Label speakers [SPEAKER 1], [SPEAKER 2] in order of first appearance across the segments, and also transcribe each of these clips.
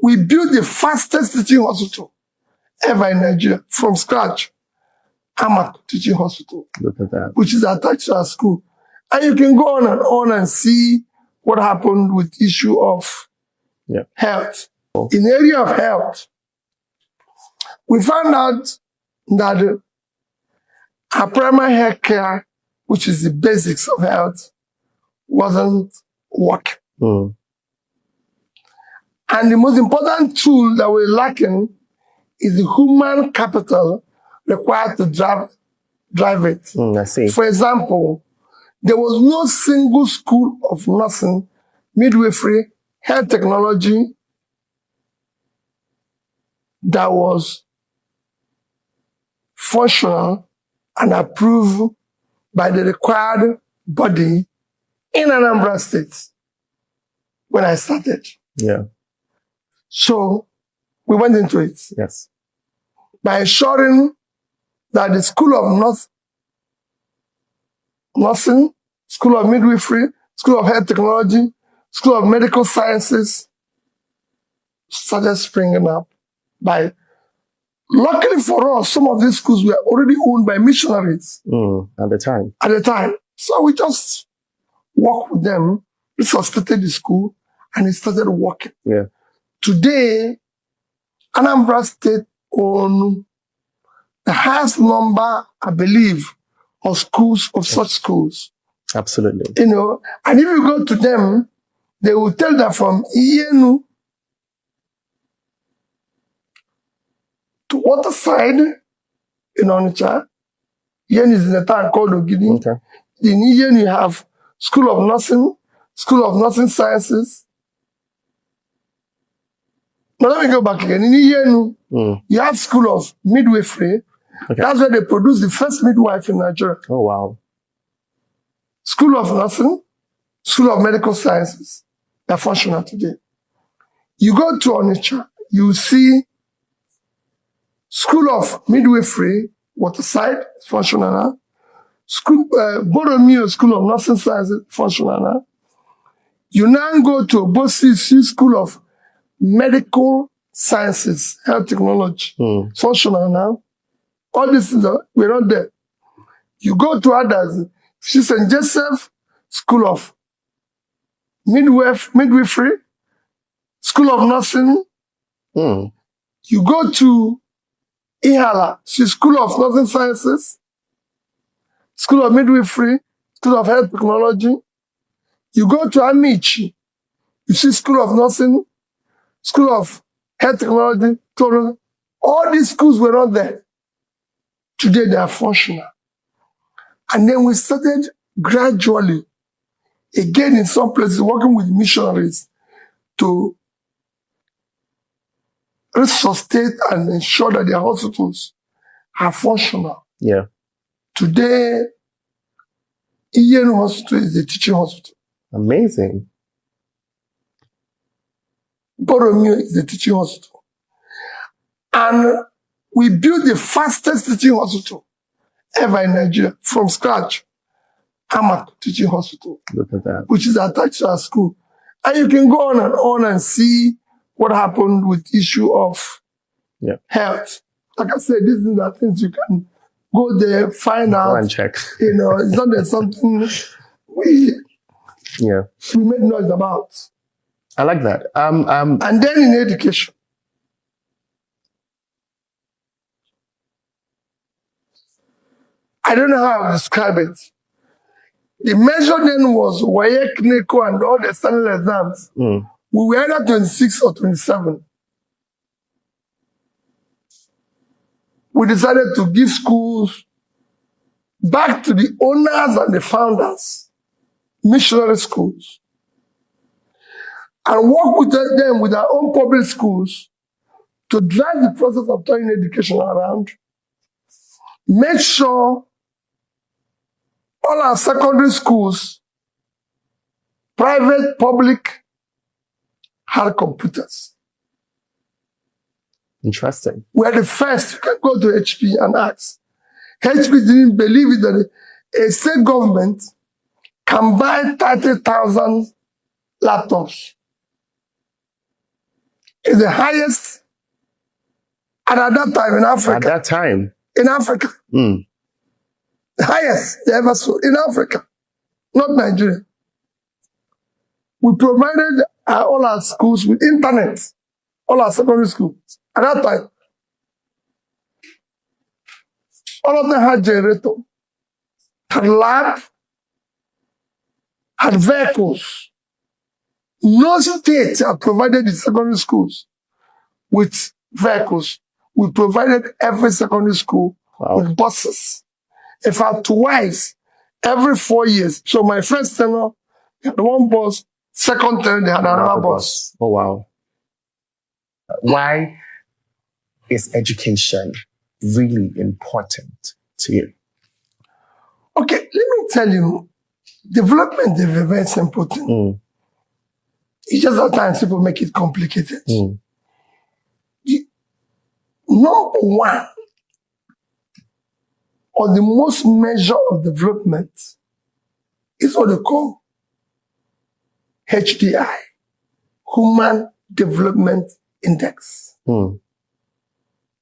[SPEAKER 1] we built the fastest teaching hospital ever in Nigeria from scratch. Amak Teaching Hospital.
[SPEAKER 2] Look at that.
[SPEAKER 1] Which is attached to our school. And you can go on and see what happened with the issue of health. In the area of health, we found out that our primary health care, which is the basics of health, wasn't working. And the most important tool that we're lacking is the human capital required to drive it.
[SPEAKER 2] I see.
[SPEAKER 1] For example, there was no single school of nursing, midwifery, health technology that was functional and approved by the required body in Anambra State when I started.
[SPEAKER 2] Yeah.
[SPEAKER 1] So we went into it.
[SPEAKER 2] Yes.
[SPEAKER 1] By ensuring that the School of Nursing, School of Midwifery, School of Health Technology, School of Medical Sciences started springing up. Luckily for us, some of these schools were already owned by missionaries.
[SPEAKER 2] At the time.
[SPEAKER 1] At the time. So we just worked with them, resuscitated the school, and it started working.
[SPEAKER 2] Yeah.
[SPEAKER 1] Today, Anambra State owns the highest number, I believe, of schools, of such schools.
[SPEAKER 2] Absolutely.
[SPEAKER 1] You know, and if you go to them, they will tell that from Iyenu to Waterside in Onitsha, Iyenu is in a town called Ogidi.
[SPEAKER 2] Okay.
[SPEAKER 1] In Iyenu, you have School of Nursing Sciences. Now let me go back again. In Iyenu, you have School of Midwifery. Okay. That's where they produce the first midwife in Nigeria.
[SPEAKER 2] Oh, wow.
[SPEAKER 1] School of Nursing, School of Medical Sciences. They're functional today. You go to Onitsha, you see School of Midwifery, Waterside, functional now. Boromeo School of Nursing Sciences, functional now. You now go to Obosi School of Medical Sciences, Health Technology, functional now. All these things, we're not there. You go to others, St. Joseph School of Midwifery, School of Nursing. You go to Ihala, School of Nursing Sciences, School of Midwifery, School of Health Technology. You go to Amici, you see School of Nursing, School of Health Technology, tourism. All these schools were not there. Today they are functional. And then we started gradually, again in some places, working with missionaries to resuscitate and ensure that their hospitals are functional.
[SPEAKER 2] Yeah.
[SPEAKER 1] Today, Iyenu Hospital is a teaching hospital.
[SPEAKER 2] Amazing.
[SPEAKER 1] Boromeo is a teaching hospital. And we built the fastest teaching hospital ever in Nigeria from scratch. Amak Teaching Hospital.
[SPEAKER 2] Look at that.
[SPEAKER 1] Which is attached to our school. And you can go on and see what happened with the issue of health. Like I said, these are things you can go there, find out.
[SPEAKER 2] Go and check.
[SPEAKER 1] You know, it's not that something we made noise about.
[SPEAKER 2] I like that.
[SPEAKER 1] And then in education, I don't know how to describe it. The measure then was WAEC, NECO, and all the standard exams. We were either 26 or 27. We decided to give schools back to the owners and the founders, missionary schools, and work with them with our own public schools to drive the process of turning education around, make sure all our secondary schools, private, public, had computers.
[SPEAKER 2] Interesting.
[SPEAKER 1] We are the first. You can go to HP and ask. HP didn't believe it that a state government can buy 30,000 laptops is the highest at that time in Africa.
[SPEAKER 2] At that time.
[SPEAKER 1] In Africa.
[SPEAKER 2] Mm.
[SPEAKER 1] The highest they ever saw in Africa, not Nigeria. We provided all our schools with internet, all our secondary schools. At that time, all of them had generator, had lab, had vehicles. No state had provided the secondary schools with vehicles. We provided every secondary school with buses. In fact, twice, every 4 years. So my first tenure, they had one bus. Second tenure, they had another bus.
[SPEAKER 2] Oh, wow. Why is education really important to you?
[SPEAKER 1] Okay, let me tell you, development is a very simple thing.
[SPEAKER 2] Mm.
[SPEAKER 1] It's just that times people make it complicated.
[SPEAKER 2] Mm.
[SPEAKER 1] Number one, or the most measure of development, is what they call HDI, Human Development Index.
[SPEAKER 2] Mm.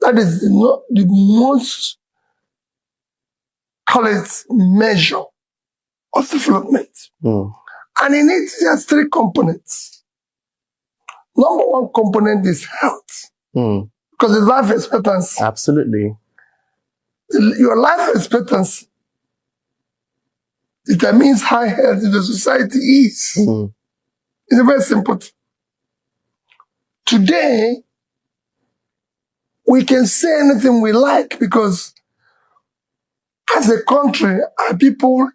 [SPEAKER 1] That is not the most, call it, measure of development.
[SPEAKER 2] Mm.
[SPEAKER 1] And in it, there's 3 components. Number one component is health.
[SPEAKER 2] Mm.
[SPEAKER 1] Because it's life expectancy.
[SPEAKER 2] Absolutely.
[SPEAKER 1] Your life expectancy determines how healthy the society is.
[SPEAKER 2] Mm.
[SPEAKER 1] It's a very simple thing. Today, we can say anything we like because as a country, our people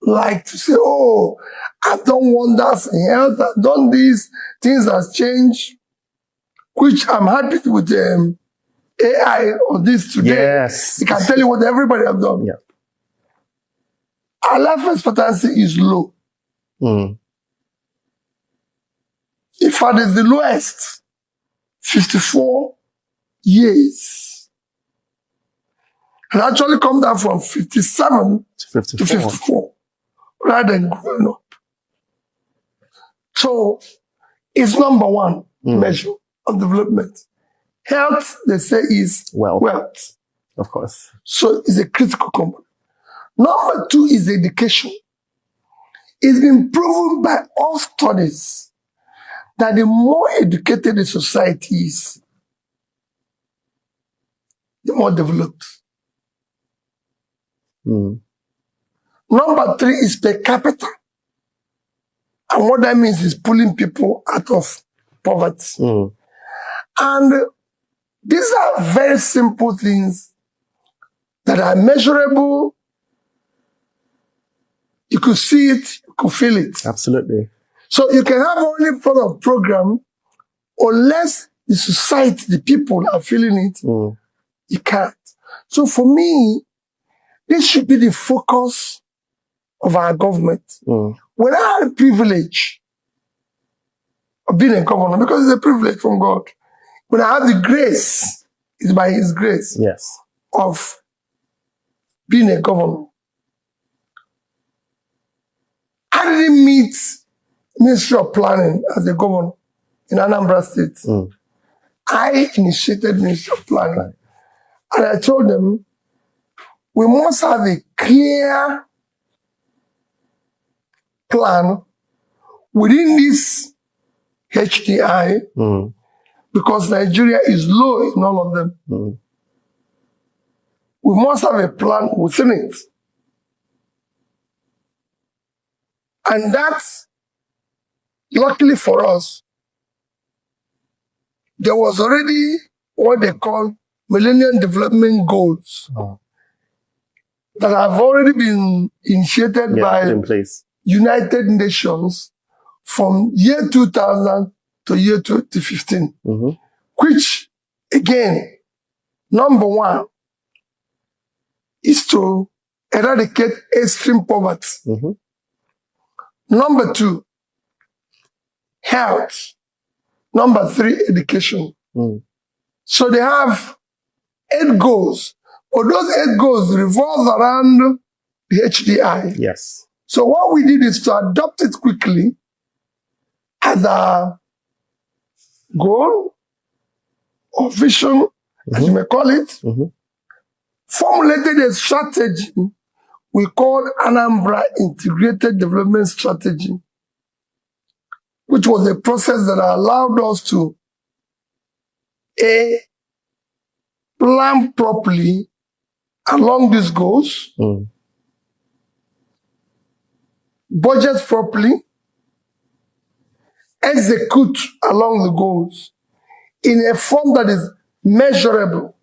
[SPEAKER 1] like to say, oh, I've done wonders in health, I've done this, things have changed, which I'm happy with AI or this today.
[SPEAKER 2] Yes.
[SPEAKER 1] It can tell you what everybody has done.
[SPEAKER 2] Yeah.
[SPEAKER 1] Our life expectancy is low.
[SPEAKER 2] Mm.
[SPEAKER 1] In fact, it's the lowest, 54 years. It actually come down from 57 to 54, rather than growing up. So, it's number one measure of development. Health, they say, is wealth.
[SPEAKER 2] Of course.
[SPEAKER 1] So, it's a critical component. Number two is education. It's been proven by all studies that the more educated the society is, the more developed.
[SPEAKER 2] Mm.
[SPEAKER 1] Number three is per capita. And what that means is pulling people out of poverty.
[SPEAKER 2] Mm.
[SPEAKER 1] And these are very simple things that are measurable. You could see it, you could feel it.
[SPEAKER 2] Absolutely.
[SPEAKER 1] So you can have any sort of program, unless the society, the people are feeling it, you can't. So for me, this should be the focus of our government. When I had the privilege of being a governor, because it's a privilege from God, when I have the grace, it's by His grace,
[SPEAKER 2] yes,
[SPEAKER 1] of being a governor. I didn't meet Ministry of Planning as a governor in Anambra State. I initiated Ministry of Planning. Right. And I told them, we must have a clear plan within this HDI because Nigeria is low in all of them. We must have a plan within it. And that's, luckily for us, there was already what they call Millennium Development Goals that have already been initiated by United Nations from year 2000 to year 2015, which, again, number one, is to eradicate extreme poverty. Number two, health. Number three, education. So they have 8 goals, but those 8 goals revolve around the HDI.
[SPEAKER 2] Yes.
[SPEAKER 1] So what we did is to adopt it quickly as a goal or vision, as you may call it, formulated a strategy we call Anambra Integrated Development Strategy, which was a process that allowed us to plan properly along these goals, budget properly, execute along the goals in a form that is measurable.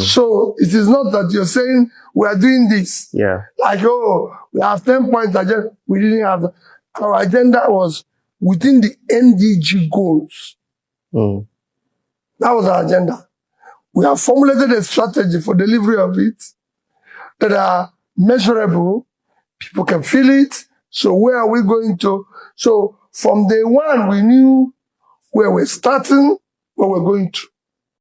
[SPEAKER 1] So it is not that you're saying we are doing this.
[SPEAKER 2] Yeah.
[SPEAKER 1] Like, oh, we have 10 points agenda. We didn't have that. Our agenda was within the NDG goals. That was our agenda. We have formulated a strategy for delivery of it that are measurable. People can feel it. So where are we going to? So from day one, we knew where we're starting, where we're going to.